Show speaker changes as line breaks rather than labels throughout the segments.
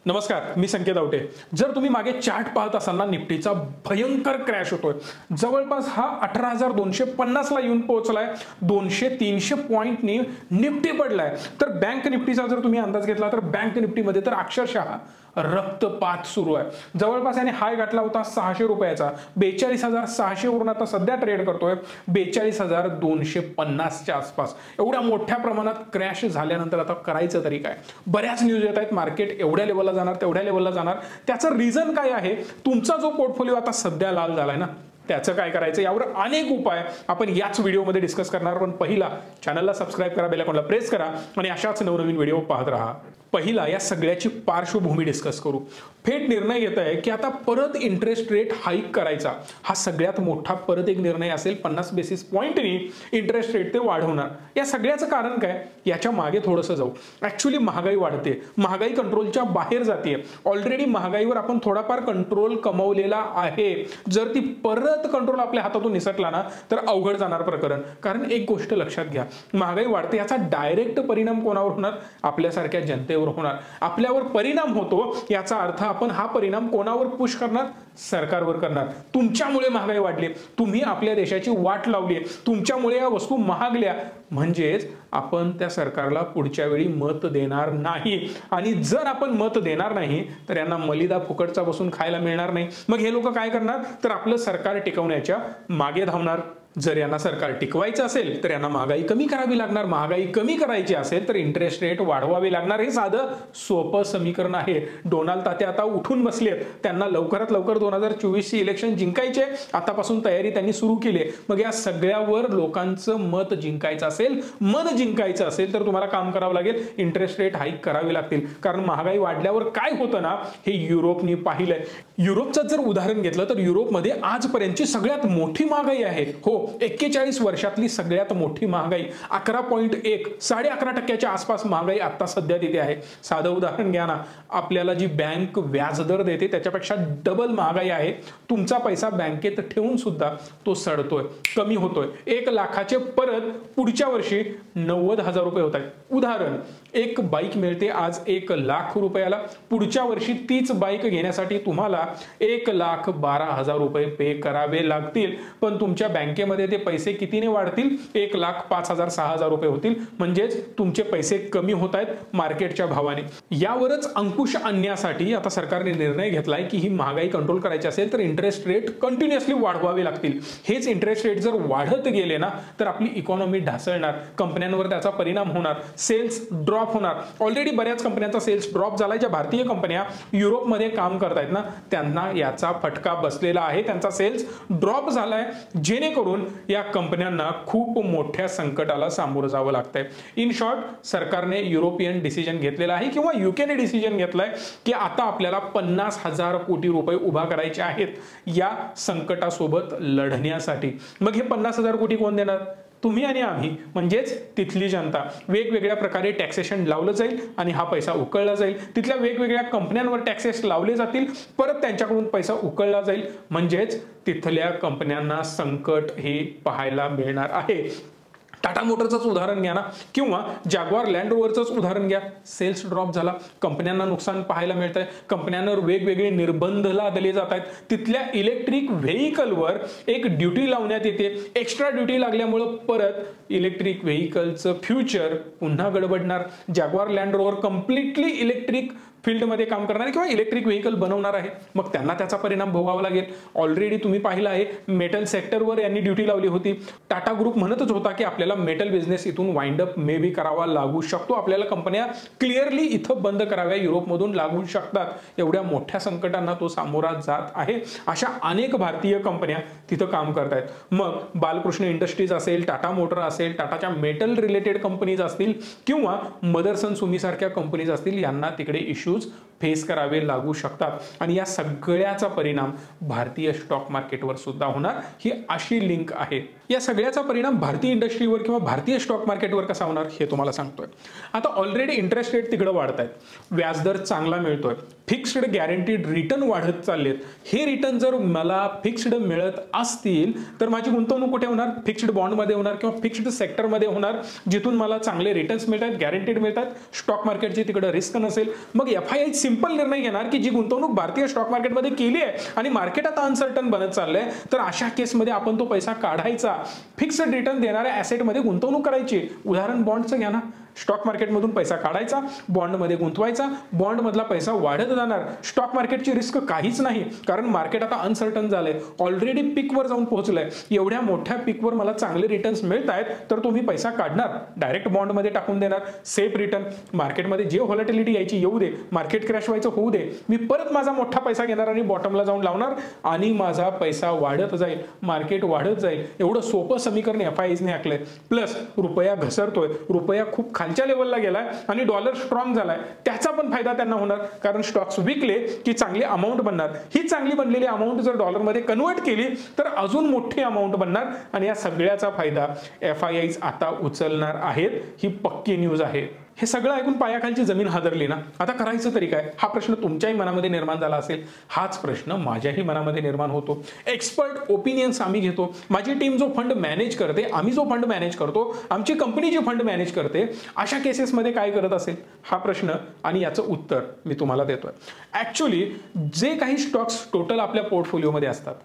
नमस्कार, मी संकेत आवटे। जर तुम्ही मागे चार्ट पाहत असाल ना, निफ्टीचा भयंकर क्रॅश होतोय। जवळपास हा 18,250 ला येऊन पोहोचलाय। 200-300 पॉइंटनी निफ्टी पडलाय। तर बँक निफ्टीचा जर तुम्ही अंदाज घेतला तर बँक निफ्टीमध्ये तर अक्षरशः रक्तपात सुरू आहे। जवळपास याने हाय गाठला होता 600 रुपयाचा। 42,600 वरून आता सध्या ट्रेड करतोय 42,250 च्या आसपास। एवढ्या मोठ्या प्रमाणात क्रॅश झाल्यानंतर आता करायचं तरी काय? बऱ्याच न्यूज येत आहेत, मार्केट एवढ्या लेवलला जाणार, तेवढ्या लेवलला जाणार। त्याचं रिझन काय आहे? तुमचा जो पोर्टफोलिओ आता सध्या लाल झालाय ना, त्याचं काय करायचं यावर अनेक उपाय आपण याच व्हिडिओमध्ये डिस्कस करणार। पण पहिला चॅनलला सबस्क्राइब करा, बेल आयकॉनला प्रेस करा आणि अशाच नवनवीन व्हिडिओ पाहत राहा। पहिला या सगळ्याची पार्श्वभूमी डिस्कस करू। थेट निर्णय येत आहे की आता परत इंटरेस्ट रेट हाईक करायचा। हा सगळ्यात मोठा परत एक निर्णय असेल। 50 बेसिस पॉइंटनी इंटरेस्ट रेट ते वाढवणार। या सगळ्याचं कारण काय? याच्या मागे थोडंसं जाऊ। ऍक्च्युअली महागाई वाढते, महागाई कंट्रोलच्या बाहेर जाते। ऑलरेडी महागाईवर आपण थोडाफार कंट्रोल कमवलेला आहे। जर ती परत कंट्रोल आपल्या हातातून निसटला ना तर अवघड जाणार प्रकरण। कारण एक गोष्ट लक्षात घ्या, महागाई वाढते याचा डायरेक्ट परिणाम कोणावर होणार? आपल्यासारख्या जनतेवर होणार। आपल्यावर परिणाम होतो याचा अर्थ आपण हा परिणाम कोणावर पुश करणार? सरकारवर करणार। तुमच्यामुळे महागाई वाढली, तुम्ही आपल्या देशाची वाट लावली, तुमच्यामुळे या वस्तू महागल्या, म्हणजेच आपण त्या सरकारला पुढच्या वेळी मत देणार नाही। आणि जर आपण मत देणार नाही तर यांना मलिदा फुकटचा बसून खायला मिळणार नाही। मग हे लोक काय करणार? तर आपलं सरकार टिकवण्याच्या मागे धावणार। जर यांना सरकार टिकवायचं असेल तर यांना महागाई कमी करावी लागणार। महागाई कमी करायची असेल तर इंटरेस्ट रेट वाढवावे लागणार। हे साधं सोपं समीकरण आहे। डोनाल्ड तात्या आता उठून बसलेत, त्यांना लवकरात लवकर 2024 ची इलेक्शन जिंकायचे, आतापासून तयारी त्यांनी सुरू केली। मग या सगळ्यावर लोकांचं मत जिंकायचं असेल, मन जिंकायचं असेल तर तुम्हाला काम करावं लागेल, इंटरेस्ट रेट हाईक करावे लागतील। कारण महागाई वाढल्यावर काय होतं ना, हे युरोपने पाहिलंय। युरोपचं जर उदाहरण घेतलं तर युरोपमध्ये आजपर्यंतची सगळ्यात मोठी महागाई आहे। हो, 41 वर्षातली सगळ्यात मोठी महागाई 11.1 11.5% आसपास महागाई आता सध्या तिथे आहे। साधं उदाहरण घ्या ना, आपल्याला जी बँक व्याजदर देते त्याच्यापेक्षा डबल महागाई आहे। तुमचा पैसा बँकेत ठेवून सुद्धा तो सडतोय, कमी होतोय। 1 लाखाचे परत पुढच्या वर्षी 90,000 रुपये होत आहेत। उदाहरण, एक बाईक मिळते आज 1 लाख रुपयाला, पुढच्या वर्षी तीच बाईक घेण्यासाठी तुम्हाला 1,12,000 रुपये पे करावे लागतील। पण तुमच्या बँकेमध्ये ते पैसे कितीने वाढतील? 1,05,000-6,000 रुपये होतील। म्हणजेच तुमचे पैसे कमी होत आहेत मार्केटच्या भावाने। यावरच अंकुश आणण्यासाठी आता सरकारने निर्णय घेतलाय की ही महागाई कंट्रोल करायची असेल तर इंटरेस्ट रेट कंटिन्युअसली वाढवावे लागतील। हेच इंटरेस्ट रेट जर वाढत गेले ना तर आपली इकॉनॉमी ढासळणार, कंपन्यांवर त्याचा परिणाम होणार, सेल्स ड्रॉप होणार। ऑलरेडी बऱ्याच कंपन्यांचा सेल्स ड्रॉप झालाय। ज्या भारतीय कंपन्या युरोपमध्ये काम करतायत ना, त्यांना याचा फटका बसलेला आहे, त्यांचा सेल्स ड्रॉप झालाय, जेणेकरून या कंपन्यांना खूप मोठ्या संकटाला सामोरं जावं लागतंय। इन शॉर्ट, सरकारने युरोपियन डिसिजन घेतलेला आहे किंवा युकेने डिसिजन घेतलाय की आता आपल्याला 50,000 कोटी रुपये उभा करायचे आहेत या संकटासोबत लढण्यासाठी। मग हे 50,000 कोटी कोण देणार? तुम्ही आणि आम्ही, म्हणजेच तिथली जनता। वेगवेगळ्या प्रकारे टॅक्सेशन लावलं जाईल आणि हा पैसा उकळला जाईल। तिथल्या वेगवेगळ्या कंपन्यांवर टॅक्सेस लावले जातील, परत त्यांच्याकडून पैसा उकळला जाईल। म्हणजेच तिथल्या कंपन्यांना संकट हे पाहायला मिळणार आहे। टाटा मोटरचंच उदाहरण घ्या ना, किंवा जॅग्वार लँड रोवरचंच उदाहरण घ्या। सेल्स ड्रॉप झाला, कंपन्यांना नुकसान पाहायला मिळतंय, कंपन्यांवर वेगवेगळे निर्बंध लादले जात आहेत। तिथल्या इलेक्ट्रिक व्हेकलवर एक ड्युटी लावण्यात येते। एक्स्ट्रा ड्युटी लागल्यामुळे परत इलेक्ट्रिक व्हेकलचं फ्युचर पुन्हा गडबडणार। Jaguar Land Rover completely electric फील्डमध्ये काम करणार किंवा इलेक्ट्रिक व्हेकल बनवणार आहे, मग त्यांना त्याचा परिणाम भोगावा लागेल। ऑलरेडी तुम्ही पाहिलं आहे, मेटल सेक्टरवर यांनी ड्युटी लावली होती। टाटा ग्रुप म्हणतच होता की आपल्याला मेटल बिझनेस इथून वाइंड अप मे बी करावा लागू शकतो, आपल्याला कंपन्या क्लिअरली इथं बंद कराव्या, युरोपमधून लागू शकतात। एवढ्या मोठ्या संकटांना तो सामोरा जात आहे। अशा अनेक भारतीय कंपन्या तिथं काम करतायत। मग बालकृष्ण इंडस्ट्रीज असेल, टाटा मोटर असेल, टाटाच्या मेटल रिलेटेड कंपनीज असतील किंवा मदरसन सुमी सारख्या कंपनीज असतील, यांना तिकडे इश्यू फेस करावे लागू शकतात। आणि या सगळ्याचा परिणाम भारतीय स्टॉक मार्केटवर सुद्धा होणार। ही अशी लिंक आहे। या सगळ्याचा परिणाम भारतीय इंडस्ट्रीवर किंवा भारतीय स्टॉक मार्केटवर कसा होणार हे तुम्हाला सांगतोय। आता ऑलरेडी इंटरेस्ट रेट तिकडे वाढतायत, व्याजदर चांगला मिळतोय, फिक्स्ड गॅरंटीड रिटर्न वाढत चाललेत। हे रिटर्न जर मला फिक्स्ड मिळत असतील तर माझी गुंतवणूक कुठे होणार? फिक्स्ड बॉन्ड मध्ये होणार किंवा फिक्स्ड सेक्टर मध्ये होणार, जिथून मला चांगले रिटर्न्स मिळतात, गॅरंटीड मिळतात। स्टॉक मार्केटची तिकडे रिस्क नसेल। मग FII सिंपल निर्णय घेणार की जी गुंतवणूक भारतीय स्टॉक मार्केटमध्ये केली आहे आणि मार्केट आता अनसर्टन बनत चाललंय, तर अशा केसमध्ये आपण तो पैसा काढायचा, फिक्स्ड रिटर्न देणाऱ्या ऍसेटमध्ये गुंतवणूक करायची. उदाहरण बॉन्डचं घ्या ना. स्टॉक मार्केटमधून पैसा काढायचा, बॉन्डमध्ये गुंतवायचा, बॉन्डमधला पैसा वाढत जाणार. स्टॉक मार्केटची रिस्क काहीच नाही, कारण मार्केट आता अनसर्टन झालंय, ऑलरेडी पीकवर जाऊन पोहोचलंय. एवढ्या मोठ्या पीकवर मला चांगले रिटर्न्स मिळत आहेत, तर तुम्ही पैसा काढणार, डायरेक्ट बॉन्डमध्ये टाकून देणार, सेफ रिटर्न. मार्केटमध्ये जे व्हॉलॅटिलिटी यायची येऊ दे, मार्केट क्रॅश व्हायचं होऊ दे, मी परत माझा मोठा पैसा घेणार आणि बॉटमला जाऊन लावणार आणि माझा पैसा वाढत जाईल, मार्केट वाढत जाईल. एवढं सोपं समीकरण FIIsने आखलंय. प्लस रुपया घसरतोय, रुपया खूप खालच्या लेवलला गेलाय आणि डॉलर स्ट्रॉंग झालाय, त्याचा पण फायदा त्यांना होणार, कारण स्टॉक्स विकले की चांगली अमाऊंट बनणार. ही चांगली बनलेली अमाऊंट जर डॉलरमध्ये कन्वर्ट केली तर अजून मोठी अमाऊंट बनणार आणि या सगळ्याचा फायदा FIIs आता उचलणार आहेत. ही पक्की न्यूज आहे. हे सगळं ऐकून पायाखालची जमीन हादरली ना. आता करायचं तरी काय, हा प्रश्न तुमच्याही मनामध्ये निर्माण झाला असेल. हाच प्रश्न माझ्याही मनामध्ये निर्माण होतो. एक्सपर्ट ओपिनियन्स आम्ही घेतो, माझी टीम जो फंड मॅनेज करते, आम्ही जो फंड मॅनेज करतो, आमची कंपनी जी फंड मॅनेज करते, अशा केसेसमध्ये काय करत असेल हा प्रश्न, आणि याचं उत्तर मी तुम्हाला देतोय. ऍक्च्युअली जे काही स्टॉक्स टोटल आपल्या पोर्टफोलिओमध्ये असतात,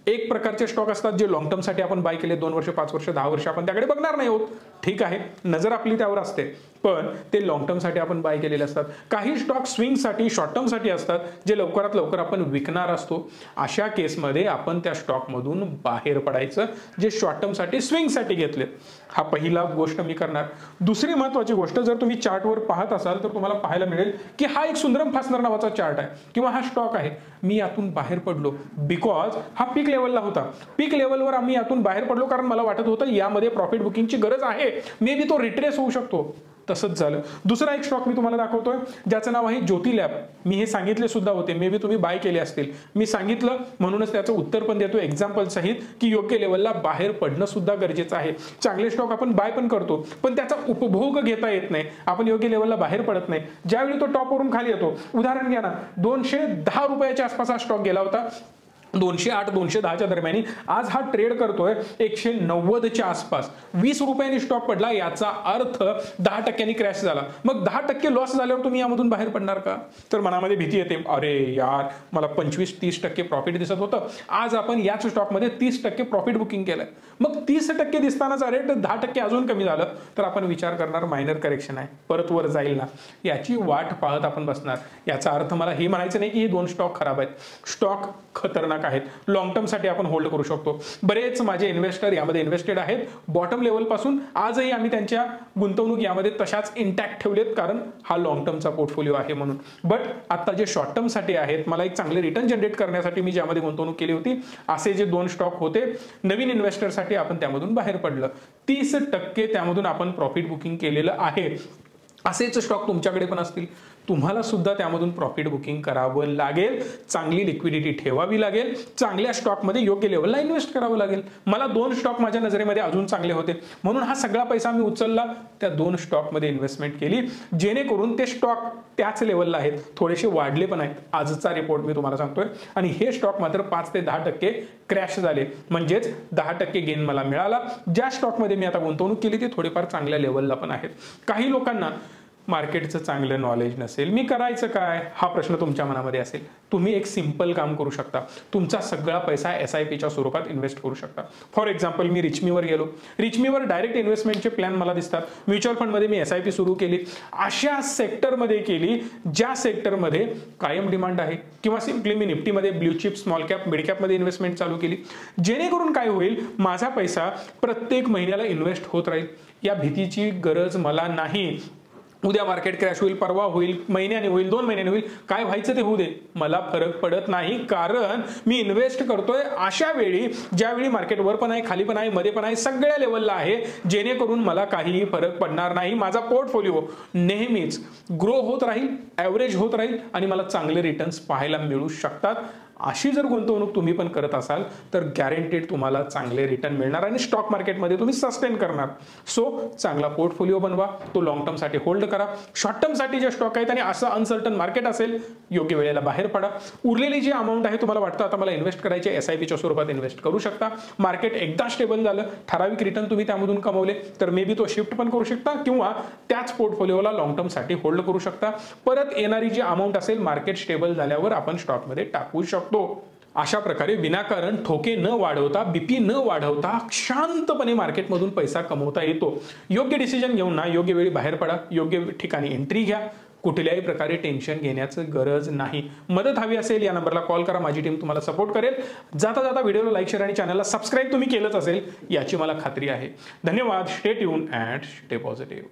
एक प्रकारचे स्टॉक असतात जे लॉंग टर्म साठी आपण बाय केले, 2 वर्ष, 5 वर्ष, 10 वर्ष आपण त्याकडे बघणार नाही होत. ठीक आहे, नजर आपली त्यावर असते, पण ते लॉंग टर्म साठी आपण बाय केलेले असतात. काही स्टॉक स्विंग साठी, शॉर्ट टर्म साठी असतात, जे लवकरात लवकर आपण विकणार असतो. अशा केसमध्ये आपण त्या स्टॉक मधून बाहेर पडायचं, जे शॉर्ट टर्म साठी, स्विंग साठी घेतले. हा पहिला गोष्ट मी करणार. दुसरी महत्वाची गोष्ट, जर तुम्ही चार्टवर पाहत असाल तर तुम्हाला पाहायला मिळेल की हा एक सुंदरम फास्टनर नावाचा चार्ट आहे किंवा हा स्टॉक आहे. मी यातून बाहेर पडलो बिकॉज हा पीक लेवलला होता. पीक लेवलवर आम्ही यातून बाहेर पडलो कारण मला वाटत होतं यामध्ये प्रॉफिट बुकिंगची गरज आहे, मे बी तो रिट्रेस होऊ शकतो. तसंच झालं. दुसरा एक स्टॉक मी तुम्हाला दाखवतोय ज्याचं नाव आहे ज्योती लॅब. मी हे सांगितले सुद्धा होते, मे बी तुम्ही बाय केले असतील. मी सांगितलं म्हणूनच त्याचं उत्तर पण देतो एक्झाम्पल सहित की योग्य लेवलला बाहेर पडणं सुद्धा गरजेचं आहे. चांगले स्टॉक आपण बाय पण करतो, पण त्याचा उपभोग घेता येत नाही, आपण योग्य लेवलला बाहेर पडत नाही. ज्यावेळी तो टॉपवरून खाली येतो, उदाहरण घ्या ना, 210 रुपयाच्या आसपास हा स्टॉक गेला होता, 208 210च्या दरम्यान. आज हा ट्रेड करतोय 190च्या आसपास. 20 रुपयांनी स्टॉक पडला, याचा अर्थ 10% क्रॅश झाला. मग 10% लॉस झाल्यावर तुम्ही यामधून बाहेर पडणार का? तर मनामध्ये भीती येते, अरे यार मला 25-30% प्रॉफिट दिसत होतं, आज आपण याच स्टॉकमध्ये 30% प्रॉफिट बुकिंग केलंय. मग 30% दिसतानाच अरे 10% अजून कमी झालं, तर आपण विचार करणार मायनर करेक्शन आहे, परत वर जाईल ना, याची वाट पाहत आपण बसणार. याचा अर्थ मला हे म्हणायचं नाही की हे 2 स्टॉक खराब आहेत. स्टॉक खतरनाक आहेत, लॉंग टर्म साठी आपण होल्ड करू शकतो. बरेच माझे इन्व्हेस्टर यामध्ये इन्व्हेस्टेड आहेत बॉटम लेवल पासून. आजही आम्ही त्यांच्या गुंतवणूक यामध्ये तशाच इंटॅक्ट ठेवलेत, कारण हा लॉंग टर्मचा पोर्टफोलिओ आहे म्हणून. बट आता जे शॉर्ट टर्म साठी आहेत, मला एक चांगले रिटर्न जनरेट करण्यासाठी मी ज्यामध्ये गुंतवणूक केली होती, असे जे 2 स्टॉक होते, नवीन इन्व्हेस्टर साठी आपण त्यामधून बाहेर पडलं. 30% त्यामधून आपण प्रॉफिट बुकिंग केलेलं आहे. असेच स्टॉक तुमच्याकडे पण असतील, तुम्हाला सुद्धा त्यामधून प्रॉफिट बुकिंग करावं लागेल, चांगली लिक्विडिटी ठेवावी लागेल, चांगल्या स्टॉकमध्ये योग्य लेवलला इन्व्हेस्ट करावं लागेल. मला 2 स्टॉक माझ्या नजरेमध्ये अजून चांगले होते, म्हणून हा सगळा पैसा मी उचलला, त्या 2 स्टॉकमध्ये इन्व्हेस्टमेंट केली, जेणेकरून ते स्टॉक त्याच लेवलला आहेत, थोडेसे वाढले पण आहेत. आजचा रिपोर्ट मी तुम्हाला सांगतोय, आणि हे स्टॉक मात्र 5 ते 10% क्रॅश झाले, म्हणजेच 10% गेन मला मिळाला. ज्या स्टॉकमध्ये मी आता गुंतवणूक केली ते थोडेफार चांगल्या लेवलला पण आहेत. काही लोकांना मार्केटचं चांगलं नॉलेज नसेल, मी करायचं काय हा प्रश्न तुमच्या मनामध्ये असेल. तुम्ही एक सिंपल काम करू शकता, तुमचा सगळा पैसा SIPच्या स्वरूपात इन्व्हेस्ट करू शकता. फॉर एक्झाम्पल मी रिचमीवर गेलो, रिचमीवर डायरेक्ट इन्व्हेस्टमेंटचे प्लॅन मला दिसतात. म्युच्युअल फंडमध्ये मी SIP सुरू केली, अशा सेक्टरमध्ये केली ज्या सेक्टरमध्ये कायम डिमांड आहे, किंवा सिम्पली मी निफ्टीमध्ये blue chip, small cap, mid कॅपमध्ये इन्व्हेस्टमेंट चालू केली, जेणेकरून काय होईल, माझा पैसा प्रत्येक महिन्याला इन्व्हेस्ट होत राहील. या भीतीची गरज मला नाही. उद्या मार्केट क्रॅश होईल, परवा होईल, महिन्याने होईल, 2 महिन्याने होईल, काय व्हायचं ते होऊ दे, मला फरक पडत नाही, कारण मी इन्व्हेस्ट करतोय अशा वेळी ज्यावेळी मार्केट वर पण आहे, खाली पण आहे, मध्ये पण आहे, सगळ्या लेवलला आहे, जेणेकरून मला काहीही फरक पडणार नाही. माझा पोर्टफोलिओ नेहमीच ग्रो होत राहील, ॲव्हरेज होत राहील, आणि मला चांगले रिटर्न्स पाहायला मिळू शकतात. अशी जर गुंतवणूक तुम्ही पण करत असाल तर गॅरंटेड तुम्हाला चांगले रिटर्न मिळणार आणि स्टॉक मार्केटमध्ये तुम्ही सस्टेन करणार. सो चांगला पोर्टफोलिओ बनवा, तो लॉंग टर्मसाठी होल्ड करा. शॉर्ट टर्मसाठी जे स्टॉक आहेत आणि असं अनसर्टन मार्केट असेल योग्य वेळेला बाहेर पडा. उरलेली जी अमाऊंट आहे तुम्हाला वाटतं आता मला इन्व्हेस्ट करायची SIPच्या स्वरूपात इन्व्हेस्ट करू शकता. मार्केट एकदा स्टेबल झालं, ठराविक रिटर्न तुम्ही त्यामधून कमवले तर मे बी तो शिफ्ट पण करू शकता किंवा त्याच पोर्टफोलिओला लॉंग टर्मसाठी होल्ड करू शकता. परत येणारी जी अमाऊंट असेल मार्केट स्टेबल झाल्यावर आपण स्टॉकमध्ये टाकू शकतो. अशा प्रकारे विनाकारण ठोके न वाढवता, BP न वाढवता शांतपणे मार्केटमधून पैसा कमवता येतो. योग्य डिसिजन घेऊन ना योग्य वेळी बाहेर पडा, योग्य ठिकाणी एंट्री घ्या. कुठल्याही प्रकारे टेन्शन घेण्याचं गरज नाही. मदत हवी असेल या नंबरला कॉल करा, माझी टीम तुम्हाला सपोर्ट करेल. जाता जाता व्हिडिओला लाईक, शेअर आणि चॅनलला सबस्क्राईब तुम्ही केलंच असेल याची मला खात्री आहे. धन्यवाद. Stay tune and stay positive.